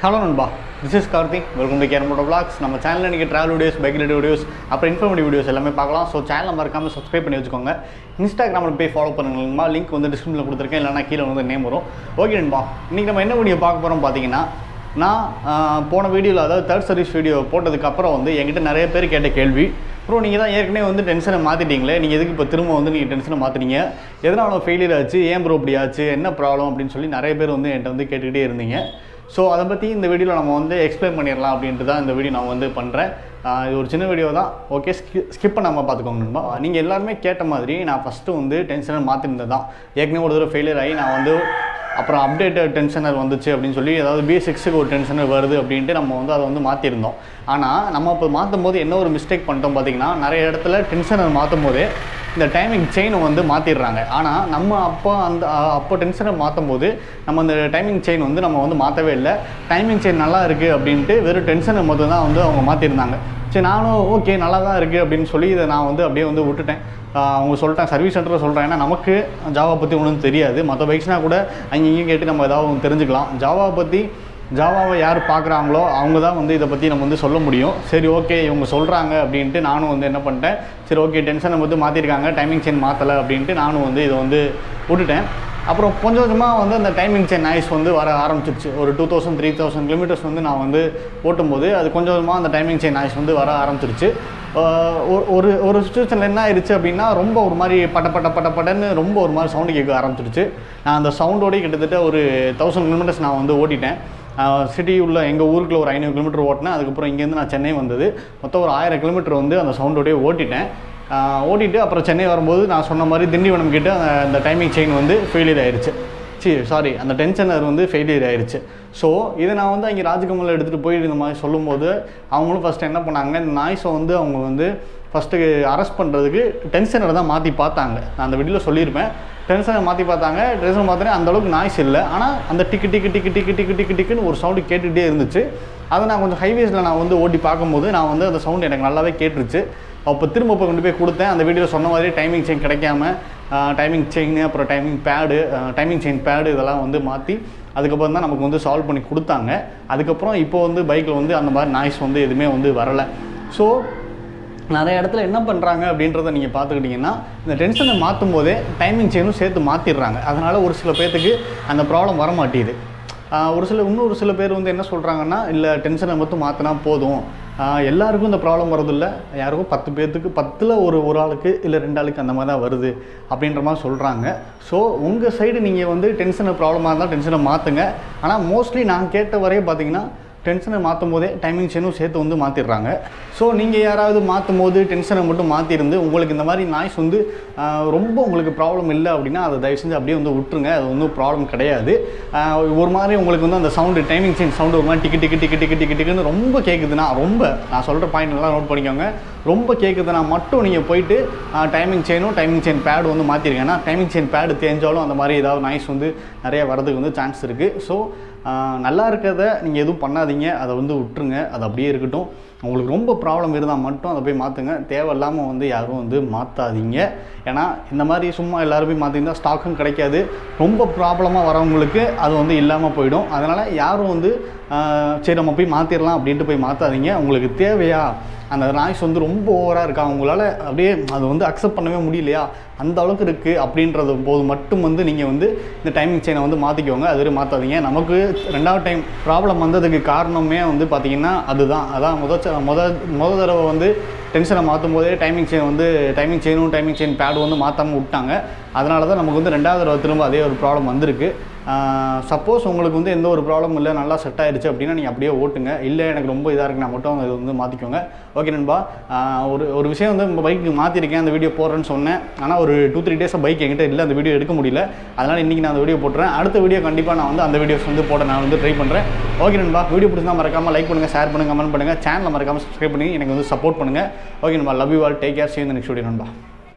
Hello Nanba, this is Karthi. Welcome to krmotovlogs. நம்ம சேனல்ல நீங்க travel videos, bike ride videos, அப்புறம் informative videos எல்லாமே பார்க்கலாம். So சேனலை மறக்காம subscribe பண்ணி வச்சுக்கோங்க. Instagramல போய் follow பண்ணுங்க. லிங்க் வந்து descriptionல கொடுத்திருக்கேன். இல்லனா கீழ வந்து நேம் வரும். ஓகே நண்பா. இன்னைக்கு நம்ம என்ன வீடியோ பார்க்க போறோம் பாத்தீங்கன்னா நான் போன வீடியோல அதாவது தேர்ட் சர்வீஸ் வீடியோ போட்டதுக்கு அப்புறம் வந்து என்கிட்ட நிறைய பேர் கேட்ட கேள்வி ப்ரோ நீங்கள் தான் ஏற்கனவே வந்து டென்ஷனை மாற்றிட்டீங்களே நீங்கள் எதுக்கு இப்போ திரும்ப வந்து நீங்கள் டென்ஷனை மாற்றினீங்க எதனால ஃபெயிலியர் ஆச்சு ஏன் ப்ரோ இப்படி ஆச்சு என்ன ப்ராப்ளம் அப்படின்னு சொல்லி நிறைய பேர் வந்து என்கிட்ட வந்து கேட்டுக்கிட்டே இருந்தீங்க ஸோ அதை பற்றி இந்த வீடியோவில் நம்ம வந்து எக்ஸ்பிளைன் பண்ணிடலாம் அப்படின்ட்டு தான் இந்த வீடியோ நான் வந்து பண்ணுறேன் இது ஒரு சின்ன வீடியோ தான் ஓகே ஸ்கிப் பண்ணாமல் பார்த்துக்கோங்க நண்பா நீங்கள் எல்லாருமே கேட்ட மாதிரி நான் ஃபஸ்ட்டு வந்து டென்ஷனை மாற்றிருந்தது தான் ஏற்கனவே ஒரு தடவை ஃபெயிலியர் ஆகி நான் வந்து அப்புறம் அப்டேட்டட் டென்ஷனர் வந்துச்சு அப்படின்னு சொல்லி அதாவது B6க்கு ஒரு டென்ஷனர் வருது அப்படின்ட்டு நம்ம வந்து அதை வந்து மாற்றிருந்தோம் ஆனால் நம்ம இப்போ மாற்றும் போது என்ன ஒரு மிஸ்டேக் பண்ணிட்டோம் பார்த்திங்கன்னா நிறைய இடத்துல டென்ஷனர் மாற்றும் போதே இந்த டைமிங் செயினை வந்து மாற்றிடுறாங்க ஆனால் நம்ம அப்போ டென்ஷனை மாற்றும் போது நம்ம அந்த டைமிங் செயின் வந்து நம்ம வந்து மாற்றவே இல்லை டைமிங் செயின் நல்லா இருக்குது அப்படின்ட்டு வெறும் டென்ஷனை மட்டும் தான் வந்து அவங்க மாற்றிருந்தாங்க சரி நானும் ஓகே நல்லா தான் இருக்குது அப்படின்னு சொல்லி இதை நான் வந்து அப்படியே வந்து விட்டுட்டேன் அவங்க சொல்லிட்டேன் சர்வீஸ் சென்டரில் சொல்கிறேன் ஏன்னா நமக்கு ஜாவா பற்றி ஒன்றும் தெரியாது மற்ற பைக்ஸ்னால் கூட அங்கேயும் கேட்டு நம்ம ஏதாவது தெரிஞ்சுக்கலாம் ஜாவாவை யார் பார்க்குறாங்களோ அவங்க தான் வந்து இதை பற்றி நம்ம வந்து சொல்ல முடியும் சரி ஓகே இவங்க சொல்கிறாங்க அப்படின்ட்டு நானும் வந்து என்ன பண்ணிட்டேன் சரி ஓகே டென்ஷனை வந்து மாற்றிருக்காங்க டைமிங் செயின் மாற்றலை அப்படின்ட்டு நானும் வந்து இதை வந்து விட்டுட்டேன் அப்புறம் கொஞ்சம் கொஞ்சமாக வந்து அந்த டைமிங் செயின் நாய்ஸ் வந்து வர ஆரம்பிச்சிருச்சு ஒரு 2000-3000 கிலோமீட்டர்ஸ் வந்து நான் வந்து ஓட்டும்போது அது கொஞ்சம் கொஞ்சமாக அந்த டைமிங் செயின் நாய்ஸ் வந்து வர ஆரம்பிச்சிருச்சு ஒரு சுச்சுவேஷனில் என்ன ஆயிடுச்சு அப்படின்னா ரொம்ப ஒரு மாதிரி பட்டன்னு ரொம்ப ஒரு மாதிரி சவுண்டு கேட்க ஆரம்பிச்சிருச்சு நான் அந்த சவுண்டோடய கிட்டத்தட்ட ஒரு 1000 கிலோமீட்டர்ஸ் நான் வந்து ஓட்டிட்டேன் சிட்டி உள்ள எங்கள் ஊருக்குள்ள ஒரு 500 கிலோமீட்டர் ஓட்டினேன் அதுக்கப்புறம் இங்கேருந்து நான் சென்னை வந்தது மொத்தம் ஒரு 1000 கிலோமீட்டர் வந்து அந்த சவுண்டோடய ஓட்டிட்டு அப்புறம் சென்னை வரும்போது நான் சொன்ன மாதிரி திண்டிவனம் கிட்ட அந்த டைமிங் செயின் வந்து ஃபெயிலியர் ஆயிடுச்சு அந்த டென்ஷனர் வந்து ஃபெயிலியர் ஆயிடுச்சு ஸோ இதை நான் வந்து அங்கே ராஜ்கமலில் எடுத்துகிட்டு போய் இந்த மாதிரி சொல்லும்போது அவங்களும் ஃபஸ்ட்டு என்ன பண்ணாங்க இந்த நாய்ஸை வந்து அவங்க வந்து ஃபஸ்ட்டு அரெஸ்ட் பண்ணுறதுக்கு டென்ஷனரை தான் மாற்றி பார்த்தாங்க நான் அந்த வீடியோவில் சொல்லியிருப்பேன் டென்ஷனை மாற்றி பார்த்தாங்க டென்ஷனை மாற்றினே அந்தளவுக்கு நாய்ஸ் இல்லை ஆனால் அந்த டிக்குன்னு ஒரு சவுண்டு கேட்டுகிட்டே இருந்துச்சு அதை நான் கொஞ்சம் ஹைவேஸில் நான் வந்து ஓட்டி பார்க்கும்போது நான் வந்து அந்த சவுண்டு எனக்கு நல்லாவே கேட்டுருச்சு அப்போ திரும்ப கொண்டு போய் கொடுத்தேன் அந்த வீடியோவில் சொன்ன மாதிரி டைமிங் செயின் கிடைக்காம டைமிங் செயின் அப்புறம் டைமிங் செயின் பேடு இதெல்லாம் வந்து மாற்றி அதுக்கப்புறம் தான் நமக்கு வந்து சால்வ் பண்ணி கொடுத்தாங்க அதுக்கப்புறம் இப்போ வந்து பைக்கில் வந்து அந்த மாதிரி நாய்ஸ் வந்து எதுவுமே வந்து வரலை ஸோ நிறைய இடத்துல என்ன பண்ணுறாங்க அப்படின்றத நீங்கள் பார்த்துக்கிட்டிங்கன்னா இந்த டென்ஷனை மாற்றும் போதே டைமிங் செயினும் சேர்த்து மாற்றிடுறாங்க அதனால் ஒரு சில பேர்த்துக்கு அந்த ப்ராப்ளம் வர மாட்டேங்குது இன்னொரு சில பேர் வந்து என்ன சொல்கிறாங்கன்னா இல்லை டென்ஷனை மட்டும் மாற்றினா போதும் எல்லாருக்கும் இந்த ப்ராப்ளம் வரதில்லை யாருக்கும் 10 பேர்த்துக்கு 10ல் ஒரு ஆளுக்கு இல்லை 2 ஆளுக்கு அந்த மாதிரி தான் வருது அப்படின்ற மாதிரி சொல்கிறாங்க ஸோ உங்கள் சைடு நீங்கள் வந்து டென்ஷனை ப்ராப்ளமாக இருந்தால் டென்ஷனை மாற்றுங்க ஆனால் மோஸ்ட்லி நான் கேட்ட வரையும் பார்த்தீங்கன்னா டென்ஷனை மாற்றும் போதே டைமிங் செயினும் சேர்த்து வந்து மாற்றிடுறாங்க ஸோ நீங்கள் யாராவது மாற்றும் போது டென்ஷனை மட்டும் மாற்றிருந்து உங்களுக்கு இந்த மாதிரி நாய்ஸ் வந்து ரொம்ப உங்களுக்கு ப்ராப்ளம் இல்லை அப்படின்னா அதை தயவு செஞ்சு அப்படியே வந்து விட்டுருங்க அது ஒன்றும் ப்ராப்ளம் கிடையாது ஒரு மாதிரி உங்களுக்கு வந்து அந்த சவுண்டு டைமிங் செயின் சவுண்டு ஒரு மாதிரி டிக்குன்னு ரொம்ப கேட்குதுன்னா நான் சொல்கிற பாயிண்ட் எல்லாம் நோட் பண்ணிக்கோங்க ரொம்ப கேட்குதுன்னா மட்டும் நீங்கள் போயிட்டு டைமிங் செயின் பேடு வந்து மாற்றிருங்க ஏன்னா டைமிங் செயின் பேடு தேஞ்சாலும் அந்த மாதிரி ஏதாவது நாய்ஸ் வந்து நிறைய வரதுக்கு வந்து சான்ஸ் இருக்குது ஸோ நல்லா இருக்கிறத நீங்கள் எதுவும் பண்ணாதீங்க அதை வந்து விட்டுருங்க அது அப்படியே இருக்கட்டும் உங்களுக்கு ரொம்ப ப்ராப்ளம் இருந்தால் மட்டும் அதை போய் மாற்றுங்க தேவையில்லாமல் வந்து யாரும் வந்து மாற்றாதீங்க ஏன்னா இந்த மாதிரி சும்மா எல்லோரும் போய் மாற்றிருந்தால் ஸ்டாக்கும் கிடைக்காது ரொம்ப ப்ராப்ளமாக வரவங்களுக்கு அது வந்து இல்லாமல் போயிடும் அதனால் யாரும் வந்து சரி நம்ம போய் மாற்றிடலாம் அப்படின்ட்டு போய் மாற்றாதீங்க உங்களுக்கு தேவையா அந்த நாய்ஸ் வந்து ரொம்ப ஓவராக இருக்கா உங்களால் அப்படியே அது வந்து அக்செப்ட் பண்ணவே முடியலையா அந்த அளவுக்கு இருக்குது அப்படின்றது போது மட்டும் வந்து நீங்கள் வந்து இந்த டைமிங் செயினை வந்து மாற்றிக்கோங்க அது மாற்றாதீங்க நமக்கு 2வது டைம் ப்ராப்ளம் வந்ததுக்கு காரணமே வந்து பார்த்திங்கன்னா அதான் முத தடவை வந்து டென்ஷனை மாற்றும் போதே டைமிங் செயின் பேடு வந்து மாற்றாமல் விட்டாங்க அதனால தான் நமக்கு வந்து 2வது தடவை திரும்ப அதே ஒரு ப்ராப்ளம் வந்திருக்கு சப்போஸ் உங்களுக்கு வந்து எந்த ஒரு ப்ராப்ளம் இல்லை நல்லா செட் ஆகிடுச்சு அப்படின்னா நீங்கள் அப்படியே ஓட்டுங்க இல்லை எனக்கு ரொம்ப இதாக இருக்குன்னா மட்டும் அது வந்து மாற்றிக்கோங்க ஓகே நண்பா ஒரு விஷயம் வந்து நம்ம பைக்கு மாற்றிருக்கேன் அந்த வீடியோ போடுறேன்னு சொன்னேன் ஆனால் ஒரு 2-3 டேஸாக பைக் என்கிட்ட இல்லை அந்த வீடியோ எடுக்க முடியல அதனால் இன்றைக்கி நான் அந்த வீடியோ போட்டுறேன் அடுத்த வீடியோ கண்டிப்பாக நான் வந்து அந்த வீடியோஸ் வந்து போட நான் வந்து ட்ரை பண்ணுறேன் ஓகே நண்பா வீடியோ பிடிச்சா மறக்காமல் லைக் பண்ணுங்கள் ஷேர் பண்ணுங்கள் கமெண்ட் பண்ணுங்கள் சேனலை மறக்காமல் சப்ஸ்கிரைப் பண்ணி எனக்கு வந்து சப்போர்ட் பண்ணுங்கள் ஓகே நண்பா love you all take care see you in the next video நண்பா